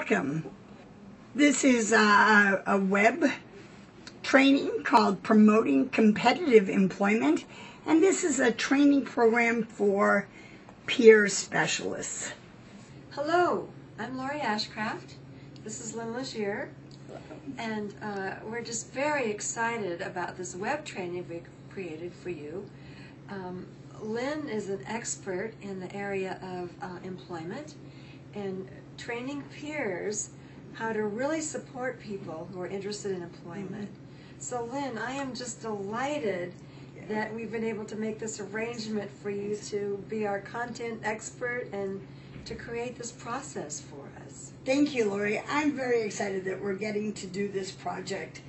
welcome. This is a web training called Promoting Competitive Employment, and this is a training program for peer specialists. Hello, I'm Lori Ashcraft. This is Lynn Legier, and we're just very excited about this web training we created for you. Lynn is an expert in the area of employment and training peers how to really support people who are interested in employment. So Lynn, I am just delighted that we've been able to make this arrangement for you to be our content expert and to create this process for us. Thank you, Lori. I'm very excited that we're getting to do this project.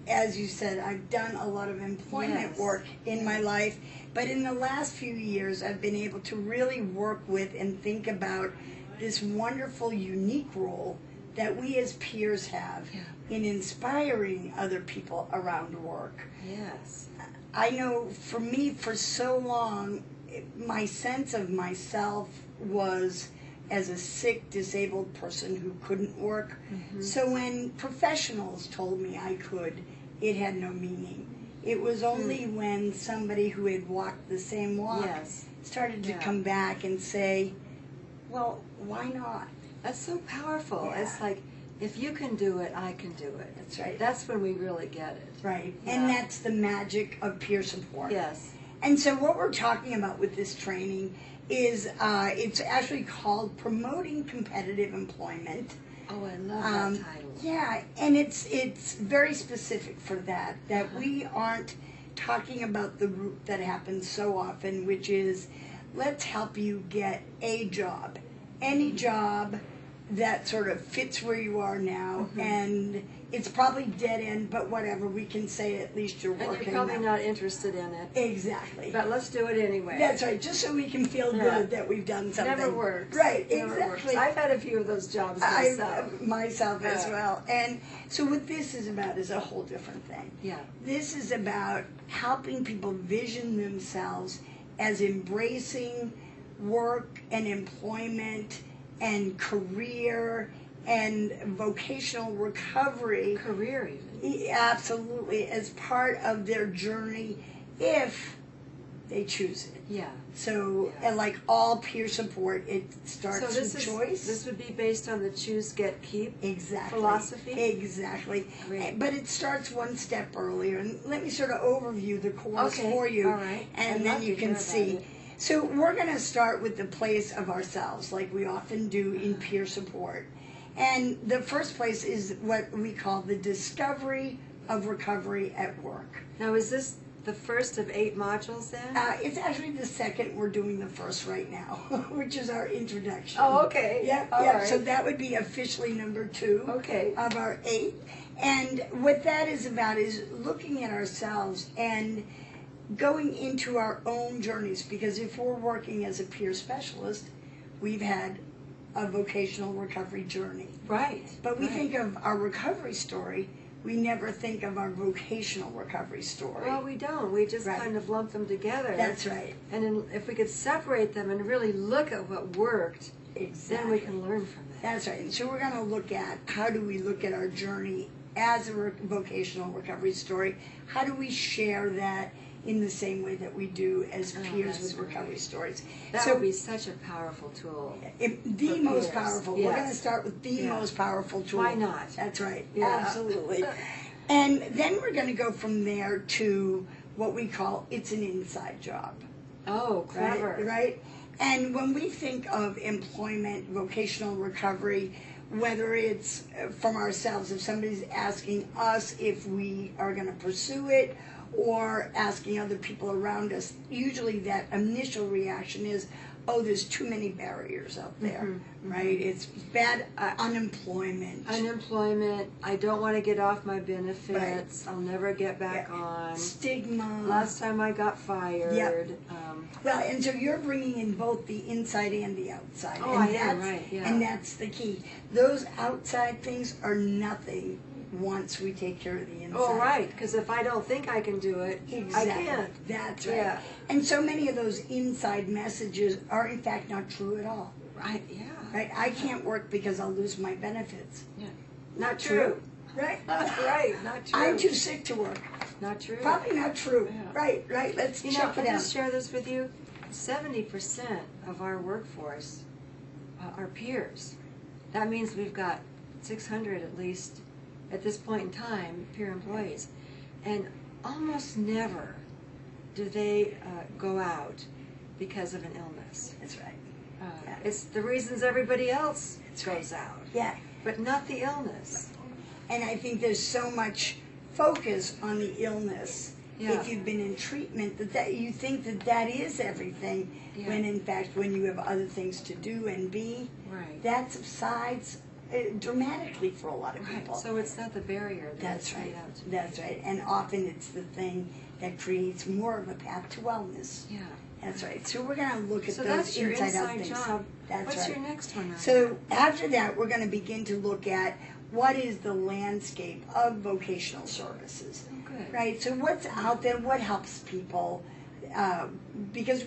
As you said, I've done a lot of employment work in my life, but in the last few years I've been able to really work with and think about this wonderful, unique role that we as peers have in inspiring other people around work. Yes. I know for me, for so long, my sense of myself was as a sick, disabled person who couldn't work. So when professionals told me I could, it had no meaning. It was only when somebody who had walked the same walk started to come back and say, well, why not? That's so powerful. It's like, if you can do it, I can do it. That's right. That's when we really get it. Right. And that's the magic of peer support. Yes. And so what we're talking about with this training is it's actually called Promoting Competitive Employment. Oh, I love that title. Yeah, and it's very specific for that we aren't talking about the route that happens so often, which is let's help you get a job, any job that sort of fits where you are now, and it's probably dead end, but whatever, we can say at least you're working. And you're probably not interested in it. Exactly. But let's do it anyway. That's right, just so we can feel good that we've done something. Never works. Right, Never exactly. works. I've had a few of those jobs myself. As well. And so what this is about is a whole different thing. Yeah. This is about helping people vision themselves as embracing work and employment and career and vocational recovery. Career even. Absolutely, as part of their journey if they choose it. Yeah. So, and like all peer support, it starts with choice. This would be based on the choose, get, keep philosophy? Exactly. Great. But it starts one step earlier. And let me sort of overview the course for you. All right. And then you can see. So we're going to start with the place of ourselves, like we often do in peer support. And the first place is what we call the discovery of recovery at work. Now, is this the first of 8 modules then? It's actually the second. We're doing the first right now, which is our introduction. Oh, okay. Yeah. Right. So that would be officially number 2 of our 8. And what that is about is looking at ourselves and going into our own journeys, because if we're working as a peer specialist, we've had a vocational recovery journey. Right. But we think of our recovery story, we never think of our vocational recovery story. Well, we don't. We just kind of lump them together. That's right. And if we could separate them and really look at what worked, then we can learn from that. That's right. And so we're going to look at how do we look at our journey as a vocational recovery story? How do we share that in the same way that we do as peers with recovery stories? That would be such a powerful tool. The most powerful. Yes. We're going to start with the most powerful tool. Why not? That's right. Yeah. Absolutely. And then we're going to go from there to what we call it's an inside job. Oh, clever. Right? And when we think of employment, vocational recovery, whether it's from ourselves, if somebody's asking us if we are going to pursue it, or asking other people around us, usually that initial reaction is, oh, there's too many barriers out there, right? It's bad unemployment. I don't want to get off my benefits. I'll never get back on. Stigma. Last time I got fired. Well, and so you're bringing in both the inside and the outside. Oh, and I am, right, yeah. And that's the key. Those outside things are nothing once we take care of the inside. Oh, right, because if I don't think I can do it, I can't. That's right. Yeah. And so many of those inside messages are in fact not true at all. Right, yeah. right? I can't work because I'll lose my benefits. Yeah. Not true. Right? Right, not true. I'm too sick to work. Not true. Probably not true. Yeah. Right. Let's You know, check I'll it out. just share this with you. 70% of our workforce are peers. That means we've got 600 at least at this point in time, peer employees. And almost never do they go out because of an illness. That's right. Yeah. It's the reasons everybody else goes right. out, Yeah. but not the illness. And I think there's so much focus on the illness. Yeah. If you've been in treatment, that you think that is everything, Yeah. when in fact, when you have other things to do and be, Right. that subsides dramatically for a lot of Right. people. So it's not the barrier That's made right. out to be. That's right. And often it's the thing that creates more of a path to wellness. Yeah. That's right. So we're going to look at So those that's your inside out inside things. job. That's What's right. your next one? So after that, we're going to begin to look at what is the landscape of vocational services. Oh, good. Right. So what's out there? What helps people? Because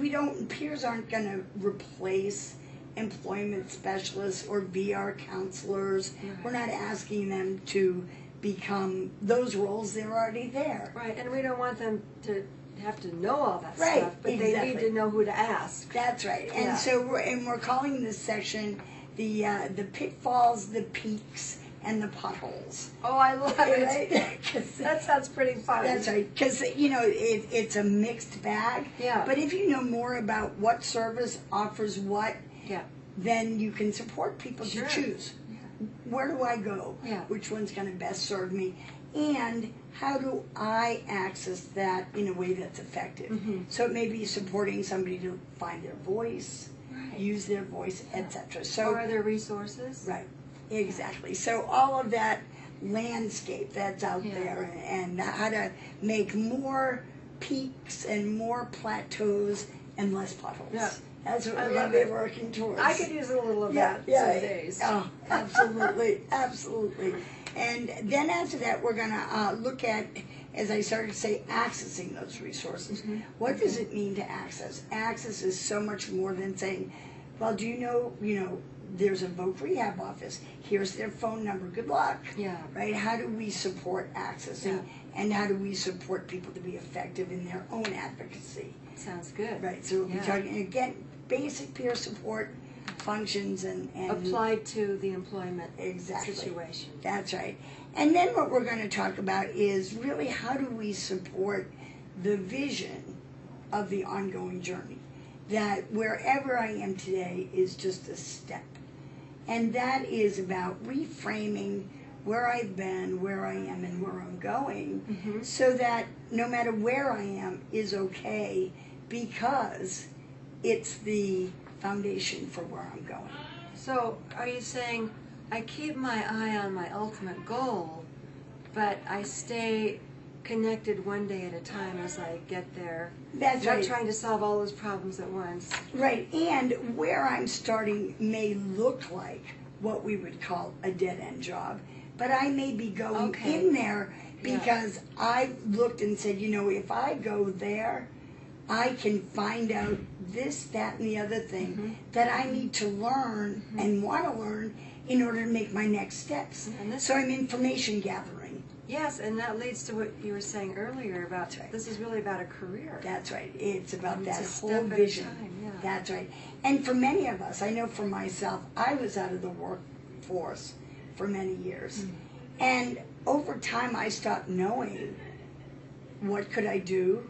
peers aren't going to replace employment specialists or be our counselors. Right. We're not asking them to become those roles. They're already there. Right, and we don't want them to have to know all that Right, stuff, but they exactly. need to know who to ask. That's right. And Yeah. so we're calling this section the pitfalls, the peaks, and the potholes. Oh, I love it. Right? 'Cause That sounds pretty fun. that's right. Because it's a mixed bag. Yeah. But if you know more about what service offers what, Yeah. then you can support people Sure. to choose. Yeah. Where do I go? Yeah. Which one's going to best serve me? And how do I access that in a way that's effective? Mhm. So it may be supporting somebody to find their voice, Right. use their voice, etc. So Or are there resources? right, exactly. So all of that landscape that's out Yeah. there, and how to make more peaks and more plateaus and less potholes. Yeah. That's what I we're love going to be it. working towards. I could use a little of that some days. Oh, absolutely, absolutely. And then after that, we're going to look at, as I started to say, accessing those resources. Mhm. What does it mean to access? Access is so much more than saying, well, do you know, there's a voc rehab office. Here's their phone number. Good luck. Yeah. Right? How do we support accessing? And how do we support people to be effective in their own advocacy? Sounds good. Right. So we'll be Yeah. talking, again, basic peer support functions and Applied to the employment Exactly. situation. That's right. And then what we're going to talk about is really how do we support the vision of the ongoing journey? That wherever I am today is just a step. And that is about reframing where I've been, where I am, and where I'm going, Mhm. so that no matter where I am is okay, because it's the foundation for where I'm going. So, are you saying I keep my eye on my ultimate goal, but I stay connected one day at a time as I get there? That's Not right. trying to solve all those problems at once. Right, and where I'm starting may look like what we would call a dead-end job, but I may be going Okay. in there Yeah. because I've looked and said, if I go there, I can find out this, that, and the other thing Mhm. that I need to learn and want to learn in order to make my next steps. And this- So I'm information gathering. Yes, and that leads to what you were saying earlier about That's right. this is really about a career. That's right. It's about And that it's a whole step at a vision. time, yeah. That's right. And for many of us, I know for myself, I was out of the workforce for many years. And over time, I stopped knowing what could I do,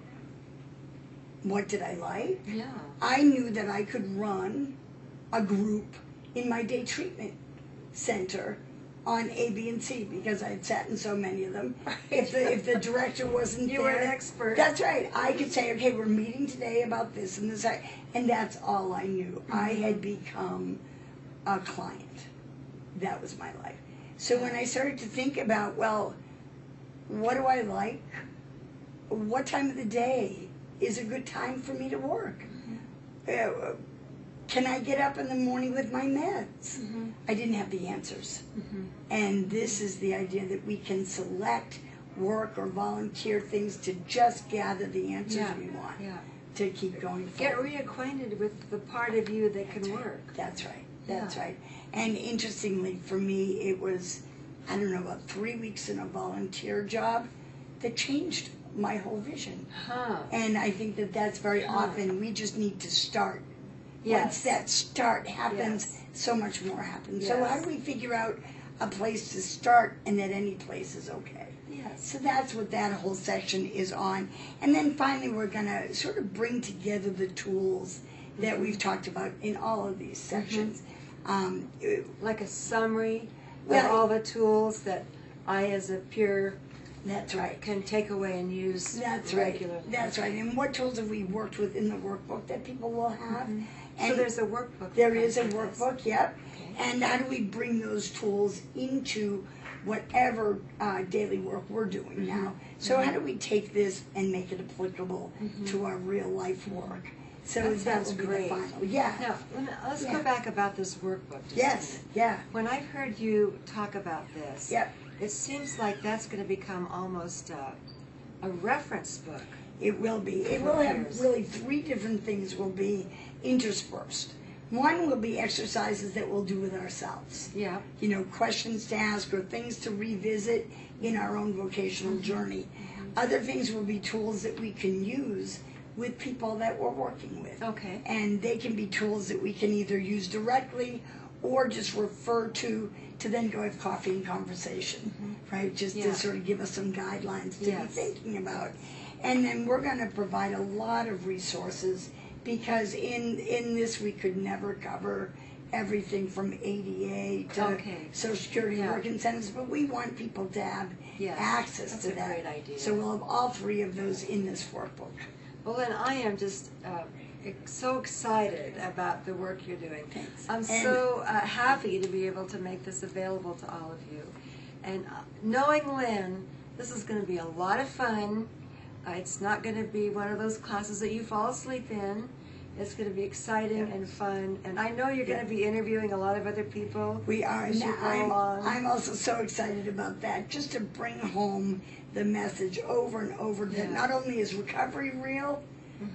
what did I like. Yeah. I knew that I could run a group in my day treatment center on A, B, and C because I had sat in so many of them. If the director wasn't You there, were an expert. That's right. I could say, okay, we're meeting today about this and this, and that's all I knew. I had become a client. That was my life. So when I started to think about, well, what do I like? What time of the day is a good time for me to work? Can I get up in the morning with my meds? Mhm. I didn't have the answers. Mhm. And this is the idea that we can select work or volunteer things to just gather the answers Yeah. we want Yeah. to keep going Get forward. reacquainted with the part of you that can work. That's right. That's right. And interestingly, for me, it was, I don't know, about 3 weeks in a volunteer job that changed my whole vision. And I think that that's very often, we just need to start. Once that start happens, so much more happens. So how do we figure out a place to start and that any place is okay? So that's what that whole section is on. And then finally, we're going to sort of bring together the tools that we've talked about in all of these sections. Like a summary of all the tools that I, as a peer, that's right, can take away and use regularly. That's right. And what tools have we worked with in the workbook that people will have? And so there's a workbook. There is a workbook, yep. Okay. And how do we bring those tools into whatever daily work we're doing now? So how do we take this and make it applicable to our real life work? So that will be the final. Now, let's go back about this workbook. When I've heard you talk about this, it seems like that's going to become almost a reference book. It will be. It will have really 3 different things will be interspersed. One will be exercises that we'll do with ourselves. You know, questions to ask or things to revisit in our own vocational journey. Other things will be tools that we can use with people that we're working with. And they can be tools that we can either use directly or just refer to then go have coffee and conversation, right? Just to sort of give us some guidelines to be thinking about. And then we're going to provide a lot of resources, because in this we could never cover everything from ADA to Social Security work incentives, but we want people to have access to that. Great idea. So we'll have all 3 of those in this workbook. Well, then I am just so excited about the work you're doing. I'm so happy to be able to make this available to all of you. And knowing Lynn, this is going to be a lot of fun. It's not going to be one of those classes that you fall asleep in. It's going to be exciting and fun. And I know you're going to be interviewing a lot of other people. We are. I'm also so excited about that, just to bring home the message over and over that not only is recovery real,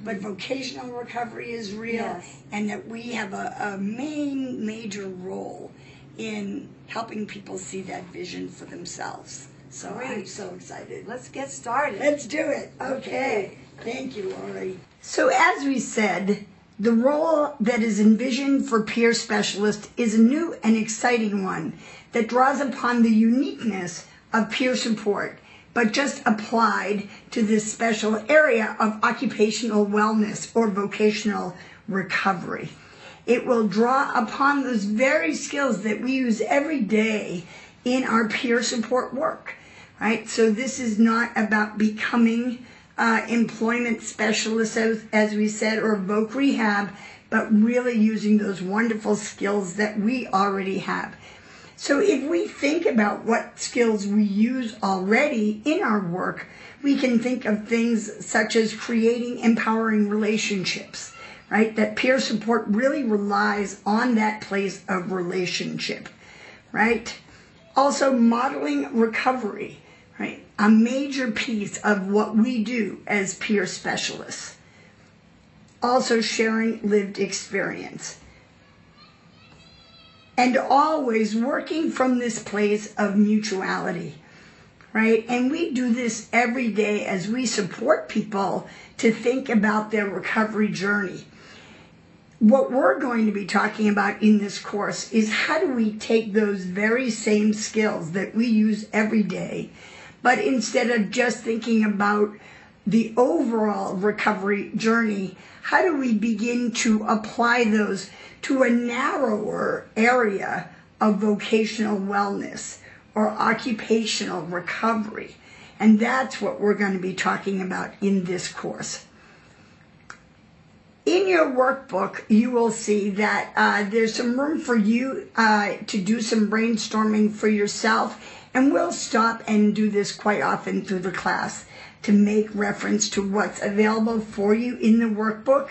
but vocational recovery is real, and that we have a major role in helping people see that vision for themselves. So I'm so excited. Let's get started. Let's do it. Okay. Thank you, Lori. So as we said, the role that is envisioned for peer specialist is a new and exciting one that draws upon the uniqueness of peer support, but just applied to this special area of occupational wellness or vocational recovery. It will draw upon those very skills that we use every day in our peer support work, right? So this is not about becoming employment specialists, as we said, or voc rehab, but really using those wonderful skills that we already have. So if we think about what skills we use already in our work, we can think of things such as creating empowering relationships, right? That peer support really relies on that place of relationship, right? Also modeling recovery, right? A major piece of what we do as peer specialists. Also sharing lived experience. And always working from this place of mutuality, right? And we do this every day as we support people to think about their recovery journey. What we're going to be talking about in this course is how do we take those very same skills that we use every day, but instead of just thinking about the overall recovery journey, how do we begin to apply those to a narrower area of vocational wellness or occupational recovery? And that's what we're going to be talking about in this course. In your workbook, you will see that there's some room for you to do some brainstorming for yourself, and we'll stop and do this quite often through the class to make reference to what's available for you in the workbook.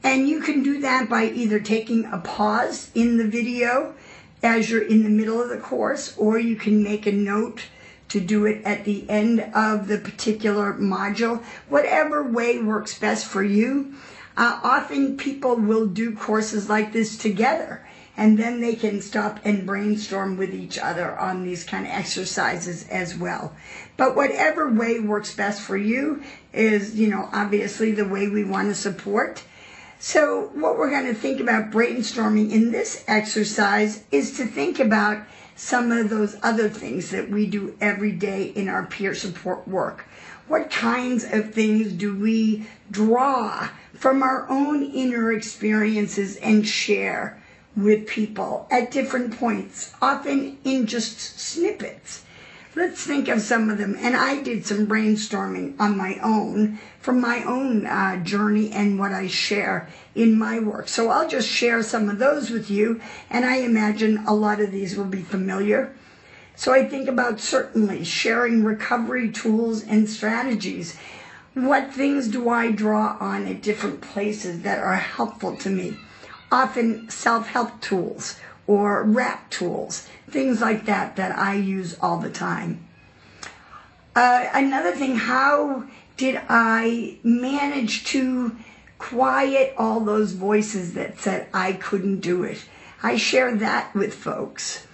And you can do that by either taking a pause in the video as you're in the middle of the course, or you can make a note to do it at the end of the particular module. Whatever way works best for you. Often people will do courses like this together, and then they can stop and brainstorm with each other on these kind of exercises as well. But whatever way works best for you is, obviously the way we want to support. So what we're going to think about brainstorming in this exercise is to think about some of those other things that we do every day in our peer support work. What kinds of things do we draw from our own inner experiences and share with people at different points, often in just snippets? Let's think of some of them. And I did some brainstorming on my own, from my own journey and what I share in my work. So I'll just share some of those with you, and I imagine a lot of these will be familiar. So I think about certainly sharing recovery tools and strategies. What things do I draw on at different places that are helpful to me? Often self-help tools or rap tools, things like that I use all the time. Another thing, how did I manage to quiet all those voices that said I couldn't do it? I share that with folks.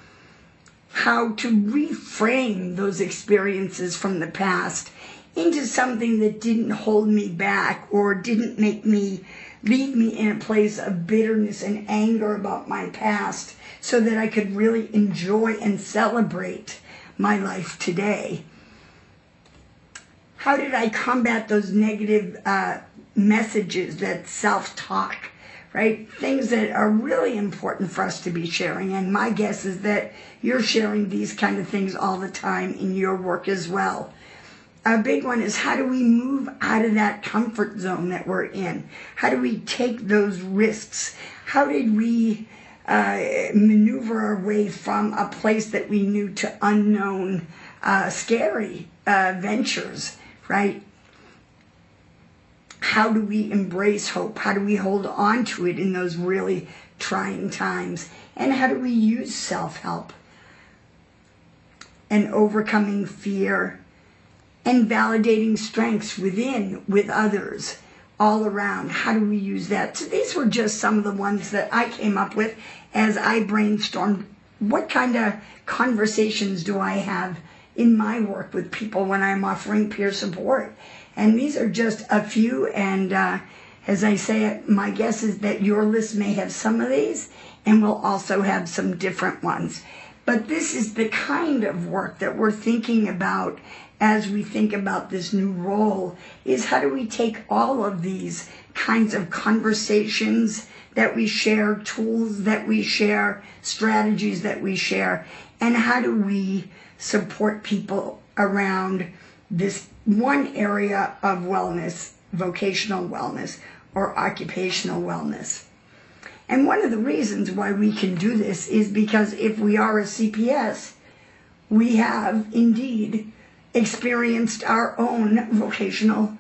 How to reframe those experiences from the past into something that didn't hold me back or didn't leave me in a place of bitterness and anger about my past, so that I could really enjoy and celebrate my life today. How did I combat those negative messages, that self-talk, right? Things that are really important for us to be sharing. And my guess is that you're sharing these kind of things all the time in your work as well. A big one is, how do we move out of that comfort zone that we're in? How do we take those risks? How did we maneuver our way from a place that we knew to unknown, scary ventures, right? How do we embrace hope? How do we hold on to it in those really trying times? And how do we use self-help and overcoming fear and validating strengths within with others all around? How do we use that? So these were just some of the ones that I came up with as I brainstormed. What kind of conversations do I have in my work with people when I'm offering peer support? And these are just a few, and as I say, my guess is that your list may have some of these, and we'll also have some different ones. But this is the kind of work that we're thinking about as we think about this new role, is how do we take all of these kinds of conversations that we share, tools that we share, strategies that we share, and how do we support people around this one area of wellness, vocational wellness or occupational wellness. And one of the reasons why we can do this is because if we are a CPS, we have indeed experienced our own vocational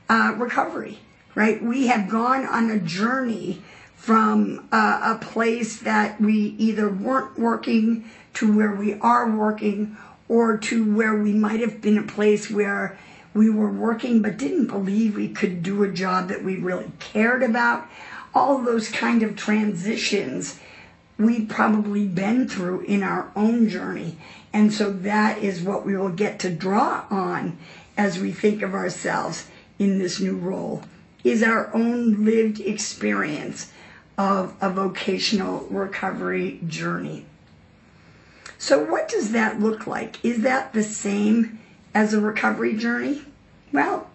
recovery, right? We have gone on a journey from a place that we either weren't working to where we are working, or to where we might have been a place where we were working but didn't believe we could do a job that we really cared about. All those kind of transitions we've probably been through in our own journey. And so that is what we will get to draw on as we think of ourselves in this new role, is our own lived experience of a vocational recovery journey. So what does that look like? Is that the same as a recovery journey? Well,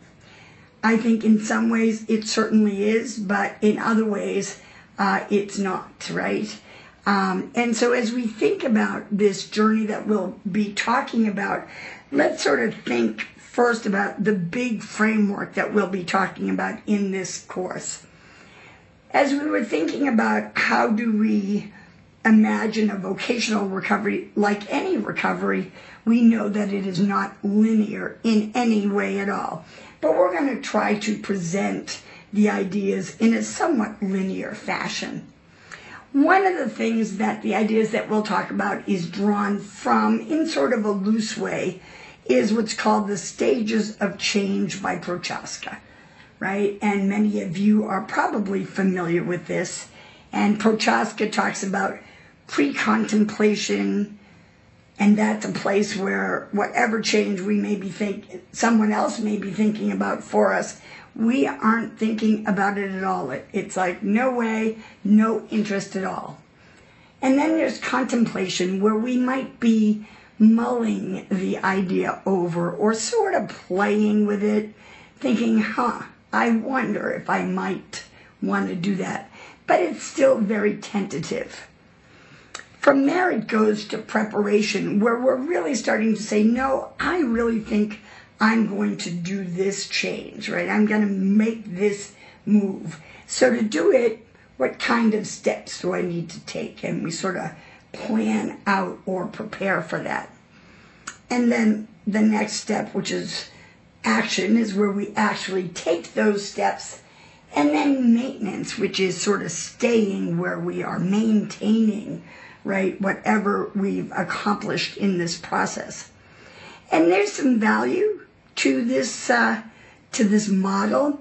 I think in some ways it certainly is, but in other ways it's not, right? And so as we think about this journey that we'll be talking about, let's sort of think first about the big framework that we'll be talking about in this course. As we were thinking about how do we imagine a vocational recovery, like any recovery, we know that it is not linear in any way at all. But we're going to try to present the ideas in a somewhat linear fashion. One of the things that the ideas that we'll talk about is drawn from, in sort of a loose way, is what's called the Stages of Change by Prochaska, right? And many of you are probably familiar with this. And Prochaska talks about pre-contemplation, and that's a place where whatever change we may be someone else may be thinking about for us, we aren't thinking about it at all. It's like no way, no interest at all. And then there's contemplation, where we might be mulling the idea over or sort of playing with it, thinking, I wonder if I might want to do that. But it's still very tentative. From there it goes to preparation, where we're really starting to say, no, I really think I'm going to do this change, right? I'm going to make this move. So to do it, what kind of steps do I need to take? And we sort of plan out or prepare for that. And then the next step, which is action, is where we actually take those steps. And then maintenance, which is sort of staying where we are, maintaining, right, whatever we've accomplished in this process. And there's some value to this model,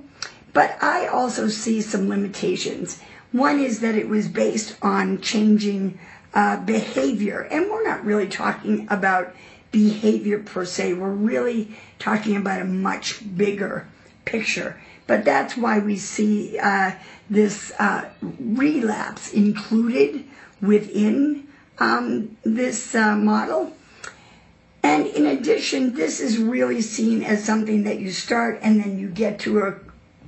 but I also see some limitations. One is that it was based on changing behavior, and we're not really talking about behavior per se. We're really talking about a much bigger picture. But that's why we see this relapse included within this model. And in addition, this is really seen as something that you start and then you get to a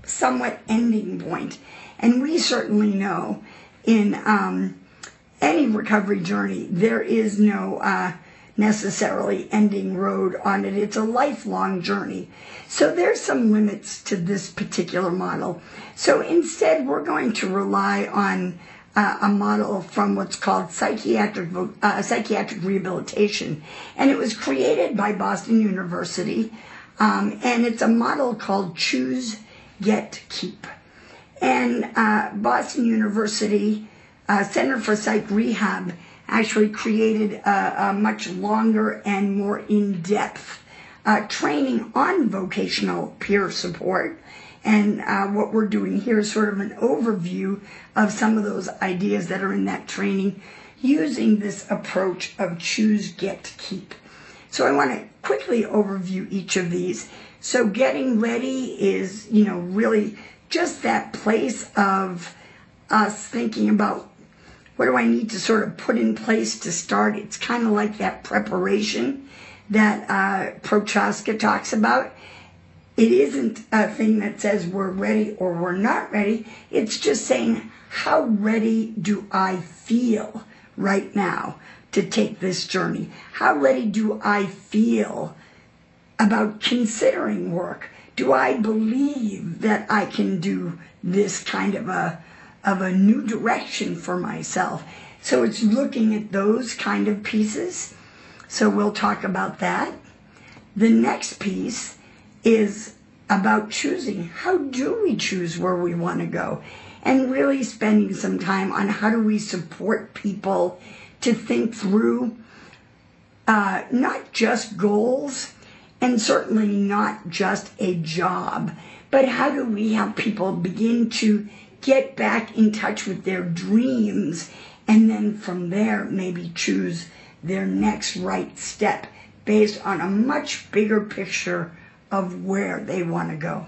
somewhat ending point. And we certainly know in any recovery journey, there is no necessarily ending road on it. It's a lifelong journey. So there's some limits to this particular model. So instead, we're going to rely on a model from what's called psychiatric rehabilitation. And it was created by Boston University. And it's a model called Choose, Get, Keep. And Boston University Center for Psych Rehab actually created a much longer and more in-depth training on vocational peer support. And what we're doing here is sort of an overview of some of those ideas that are in that training using this approach of choose, get, keep. So I want to quickly overview each of these. So getting ready is, really just that place of us thinking about what do I need to sort of put in place to start. It's kind of like that preparation that Prochaska talks about. It isn't a thing that says we're ready or we're not ready. It's just saying, how ready do I feel right now to take this journey? How ready do I feel about considering work? Do I believe that I can do this kind of a new direction for myself? So it's looking at those kind of pieces. So we'll talk about that. The next piece is about choosing. How do we choose where we want to go? And really spending some time on how do we support people to think through not just goals and certainly not just a job, but how do we help people begin to get back in touch with their dreams and then from there maybe choose their next right step based on a much bigger picture of where they want to go.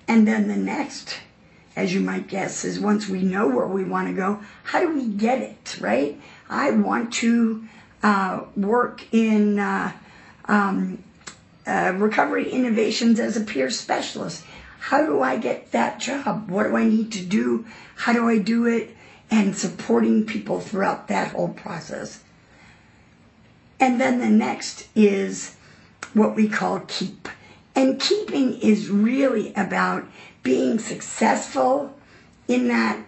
And then the next, as you might guess, is once we know where we want to go, how do we get it, right? I want to work in recovery innovations as a peer specialist. How do I get that job? What do I need to do? How do I do it? And supporting people throughout that whole process. And then the next is what we call keep. And keeping is really about being successful in that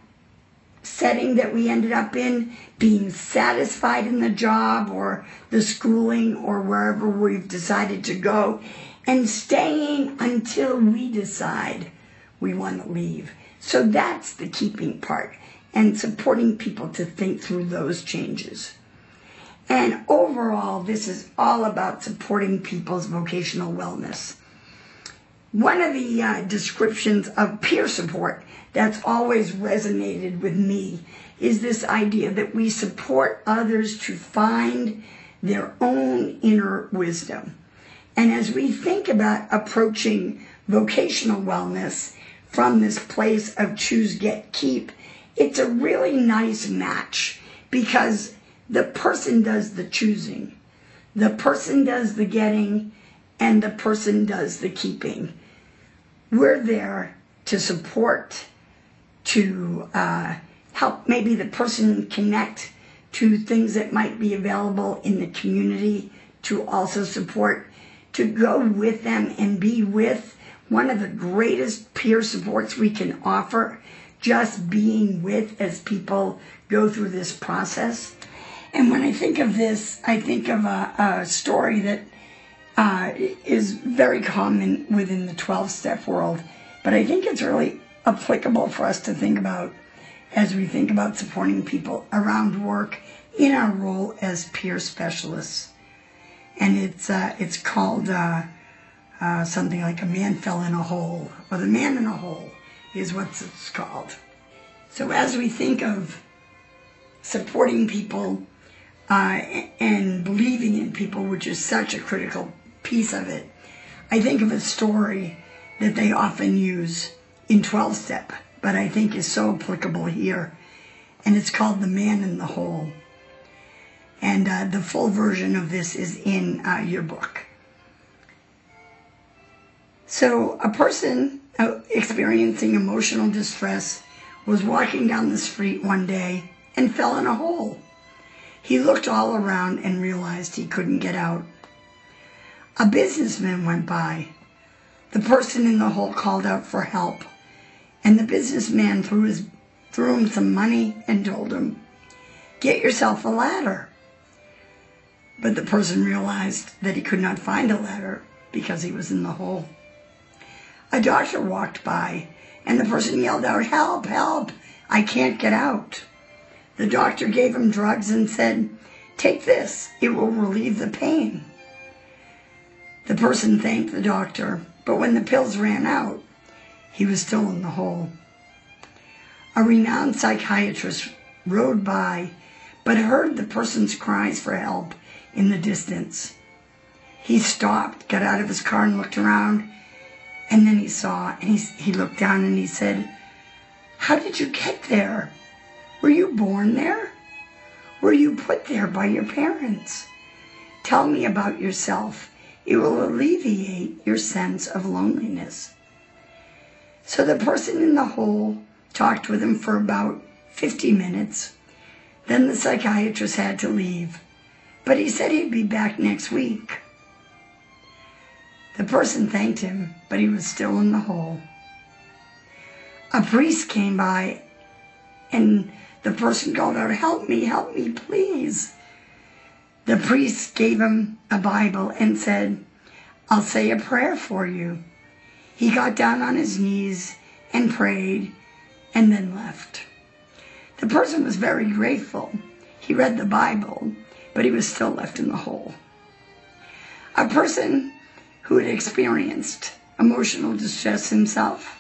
setting that we ended up in, being satisfied in the job or the schooling or wherever we've decided to go, and staying until we decide we want to leave. So that's the keeping part, and supporting people to think through those changes. And overall, this is all about supporting people's vocational wellness. One of the descriptions of peer support that's always resonated with me is this idea that we support others to find their own inner wisdom. And as we think about approaching vocational wellness from this place of choose, get, keep, it's a really nice match because the person does the choosing, the person does the getting, and the person does the keeping. We're there to support, to help maybe the person connect to things that might be available in the community, to also support, to go with them and be with. One of the greatest peer supports we can offer, just being with as people go through this process. And when I think of this, I think of a story that is very common within the 12-step world, but I think it's really applicable for us to think about as we think about supporting people around work in our role as peer specialists. And it's called something like A Man Fell in a Hole, or The Man in a Hole is what it's called. So as we think of supporting people and believing in people, which is such a critical piece of it, I think of a story that they often use in 12-step, but I think is so applicable here. And it's called The Man in the Hole. And the full version of this is in your book. So a person experiencing emotional distress was walking down the street one day and fell in a hole. He looked all around and realized he couldn't get out. A businessman went by. The person in the hole called out for help, and the businessman threw him some money and told him, "Get yourself a ladder." But the person realized that he could not find a ladder because he was in the hole. A doctor walked by, and the person yelled out, "Help, help, I can't get out." The doctor gave him drugs and said, "Take this, it will relieve the pain." The person thanked the doctor, but when the pills ran out, he was still in the hole. A renowned psychiatrist rode by, but heard the person's cries for help in the distance. He stopped, got out of his car and looked around, and then he saw, and he looked down and he said, "How did you get there? Were you born there? Were you put there by your parents? Tell me about yourself. It will alleviate your sense of loneliness." So the person in the hole talked with him for about 50 minutes. Then the psychiatrist had to leave, but he said he'd be back next week. The person thanked him, but he was still in the hole. A priest came by, and the person called out, help me, please." The priest gave him a Bible and said, "I'll say a prayer for you." He got down on his knees and prayed and then left. The person was very grateful. He read the Bible, but he was still left in the hole. A person who had experienced emotional distress himself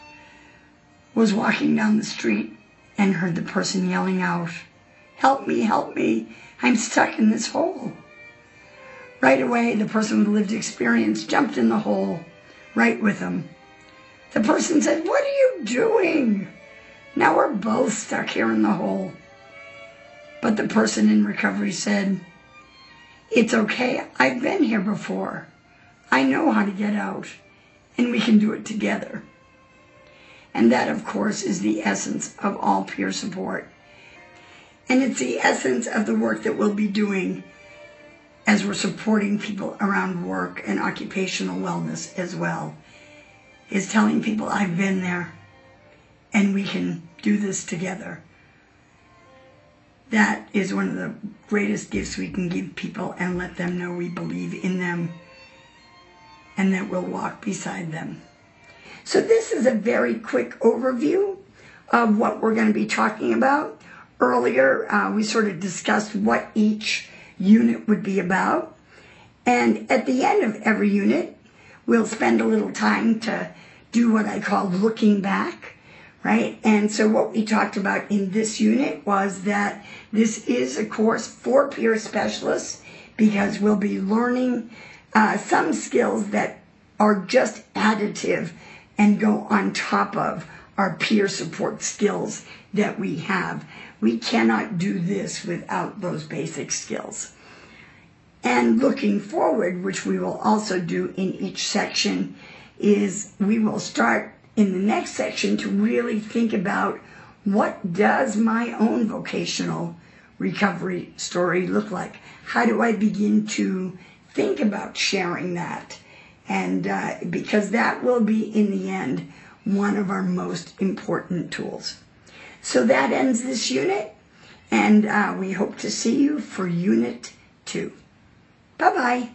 was walking down the street and heard the person yelling out, help me, I'm stuck in this hole." Right away, the person with lived experience jumped in the hole right with him. The person said, "What are you doing? Now we're both stuck here in the hole." But the person in recovery said, "It's okay, I've been here before. I know how to get out, and we can do it together." And that, of course, is the essence of all peer support. And it's the essence of the work that we'll be doing as we're supporting people around work and occupational wellness as well, is telling people, I've been there, and we can do this together. That is one of the greatest gifts we can give people, and let them know we believe in them and that we'll walk beside them. So this is a very quick overview of what we're going to be talking about. Earlier, we sort of discussed what each unit would be about. And at the end of every unit, we'll spend a little time to do what I call looking back, right? And so what we talked about in this unit was that this is a course for peer specialists because we'll be learning some skills that are just additive and go on top of our peer support skills that we have. We cannot do this without those basic skills. And looking forward, which we will also do in each section, is we will start in the next section to really think about what does my own vocational recovery story look like? How do I begin to think about sharing that? And because that will be, in the end, one of our most important tools. So that ends this unit, and we hope to see you for Unit 2. Bye-bye.